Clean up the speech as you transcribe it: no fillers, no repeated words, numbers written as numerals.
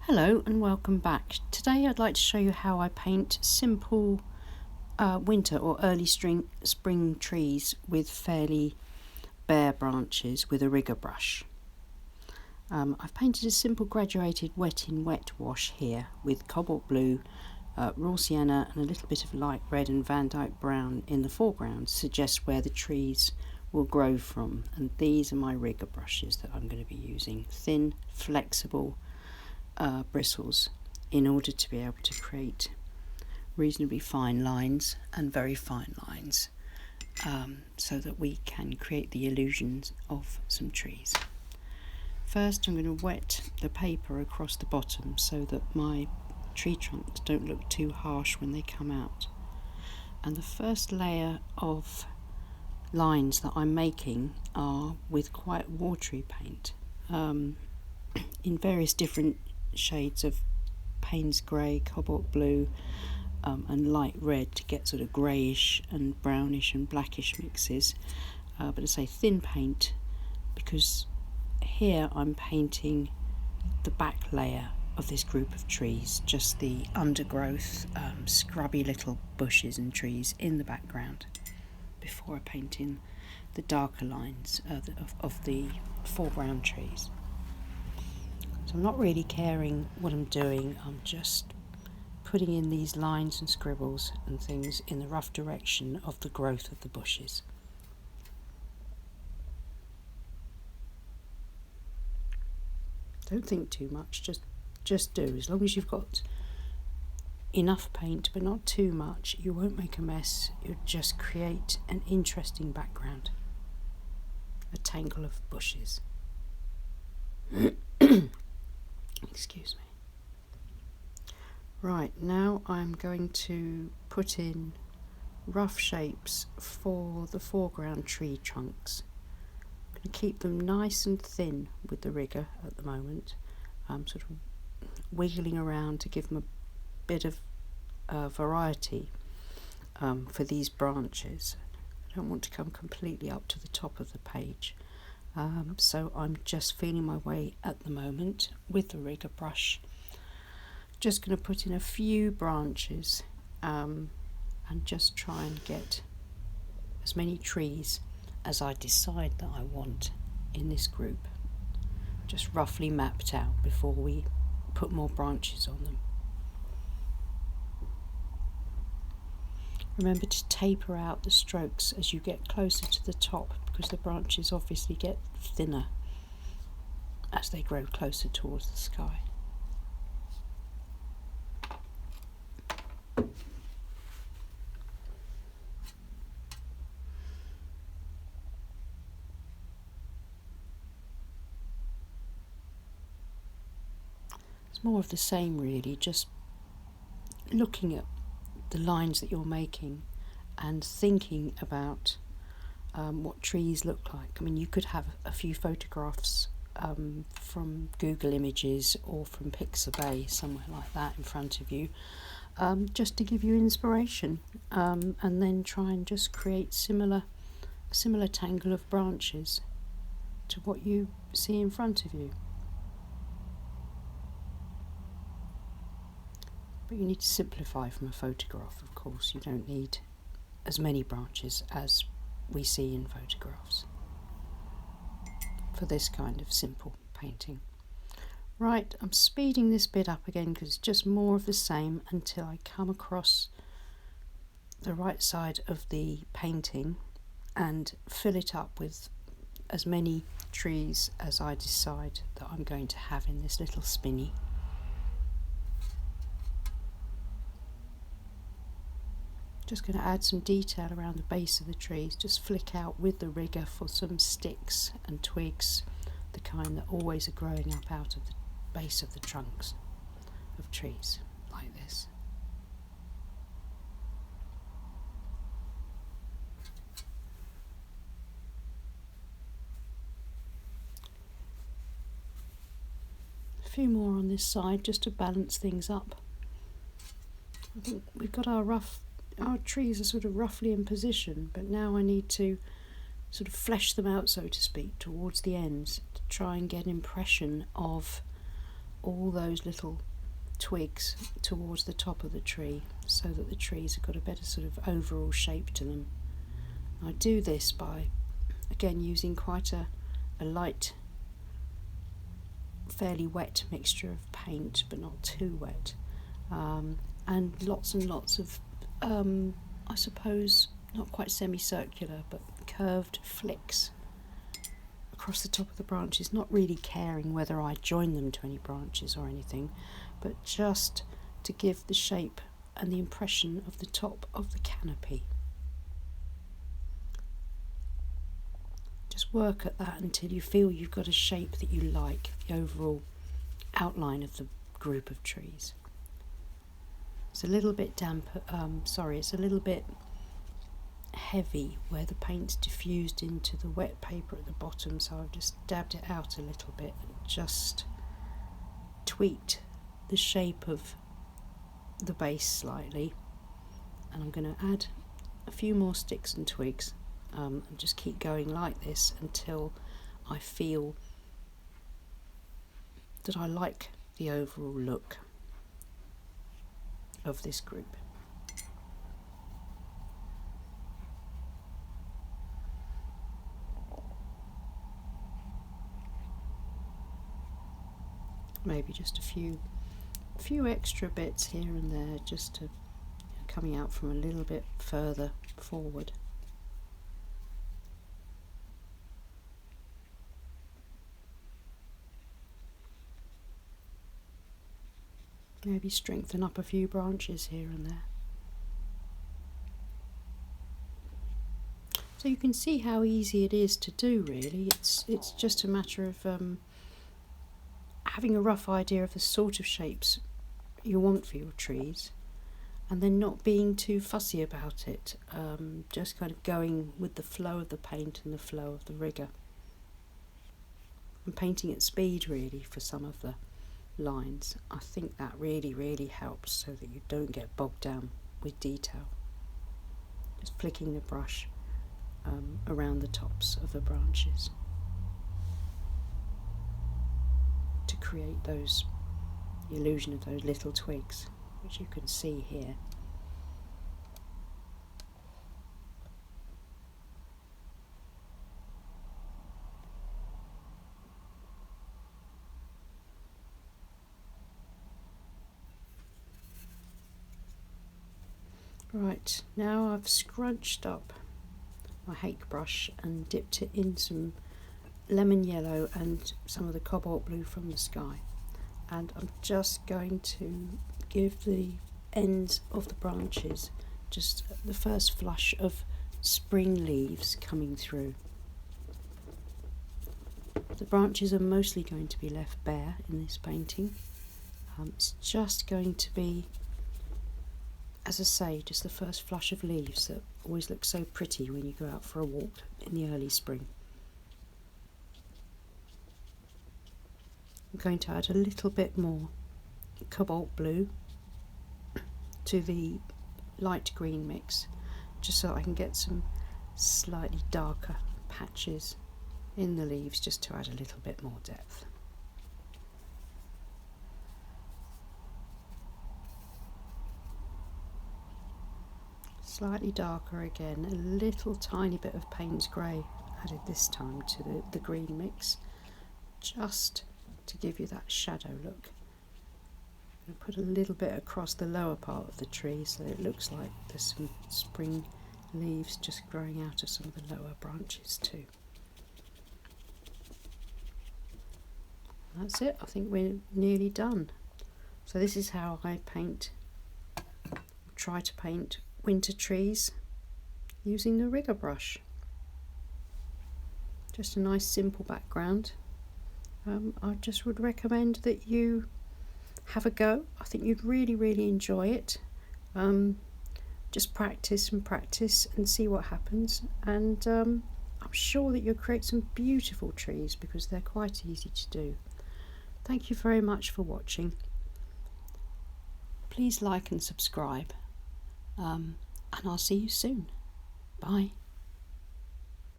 Hello and welcome back. Today I'd like to show you how I paint simple winter or early spring trees with fairly bare branches with a rigger brush. I've painted a simple graduated wet in wet wash here with cobalt blue, raw sienna and a little bit of light red and vandyke brown in the foreground to suggest where the trees will grow from, and these are my rigger brushes that I'm going to be using, thin, flexible bristles, in order to be able to create reasonably fine lines and very fine lines, so that we can create the illusions of some trees. First I'm going to wet the paper across the bottom so that my tree trunks don't look too harsh when they come out. And the first layer of lines that I'm making are with quite watery paint, in various different shades of paynes grey, cobalt blue, and light red to get sort of greyish and brownish and blackish mixes, but I say thin paint because here I'm painting the back layer of this group of trees, just the undergrowth, scrubby little bushes and trees in the background, before I paint in the darker lines of the foreground trees. So I'm not really caring what I'm doing, I'm just putting in these lines and scribbles and things in the rough direction of the growth of the bushes. Don't think too much, just do. As long as you've got enough paint but not too much, you won't make a mess, you'll just create an interesting background, a tangle of bushes. Excuse me. Right, now I'm going to put in rough shapes for the foreground tree trunks. I'm going to keep them nice and thin with the rigger at the moment. I'm sort of wiggling around to give them a bit of variety for these branches. I don't want to come completely up to the top of the page. So I'm just feeling my way at the moment with the rigger brush. Just going to put in a few branches and just try and get as many trees as I decide that I want in this group, just roughly mapped out before we put more branches on them. Remember to taper out the strokes as you get closer to the top, because the branches obviously get thinner as they grow closer towards the sky. It's more of the same really, just looking at the lines that you're making and thinking about what trees look like. I mean, you could have a few photographs from Google Images or from Pixabay, somewhere like that in front of you, just to give you inspiration, and then try and just create a similar tangle of branches to what you see in front of you. But you need to simplify from a photograph, of course. You don't need as many branches as we see in photographs for this kind of simple painting. Right, I'm speeding this bit up again because it's just more of the same until I come across the right side of the painting and fill it up with as many trees as I decide that I'm going to have in this little spinny. Just going to add some detail around the base of the trees, just flick out with the rigger for some sticks and twigs, the kind that always are growing up out of the base of the trunks of trees, like this. A few more on this side just to balance things up. I think we've got our trees are sort of roughly in position, but now I need to sort of flesh them out, so to speak, towards the ends to try and get an impression of all those little twigs towards the top of the tree so that the trees have got a better sort of overall shape to them. I do this by, again, using quite a light, fairly wet mixture of paint, but not too wet, and lots of I suppose not quite semicircular but curved flicks across the top of the branches, not really caring whether I join them to any branches or anything, but just to give the shape and the impression of the top of the canopy. Just work at that until you feel you've got a shape that you like, the overall outline of the group of trees. It's a little bit damp, it's a little bit heavy where the paint's diffused into the wet paper at the bottom, so I've just dabbed it out a little bit and just tweaked the shape of the base slightly, and I'm going to add a few more sticks and twigs and just keep going like this until I feel that I like the overall look of this group. Maybe just a few extra bits here and there, just to coming out from a little bit further forward. Maybe strengthen up a few branches here and there. So you can see how easy it is to do, really. It's just a matter of having a rough idea of the sort of shapes you want for your trees, and then not being too fussy about it, just kind of going with the flow of the paint and the flow of the rigor, and painting at speed really for some of the lines. I think that really helps so that you don't get bogged down with detail. Just flicking the brush around the tops of the branches to create the illusion of those little twigs, which you can see here. Right, now I've scrunched up my hake brush and dipped it in some lemon yellow and some of the cobalt blue from the sky, and I'm just going to give the ends of the branches just the first flush of spring leaves coming through. The branches are mostly going to be left bare in this painting. It's just going to be, as I say, just the first flush of leaves that always look so pretty when you go out for a walk in the early spring. I'm going to add a little bit more cobalt blue to the light green mix, just so I can get some slightly darker patches in the leaves, just to add a little bit more depth. Slightly darker again, a little tiny bit of Payne's grey added this time to the green mix, just to give you that shadow look. I'm going to put a little bit across the lower part of the tree so that it looks like there's some spring leaves just growing out of some of the lower branches too. That's it, I think we're nearly done. So this is how I try to paint winter trees using the rigger brush. Just a nice simple background. I just would recommend that you have a go. I think you'd really enjoy it. Just practice and see what happens, and I'm sure that you'll create some beautiful trees because they're quite easy to do. Thank you very much for watching. Please like and subscribe, and I'll see you soon. Bye.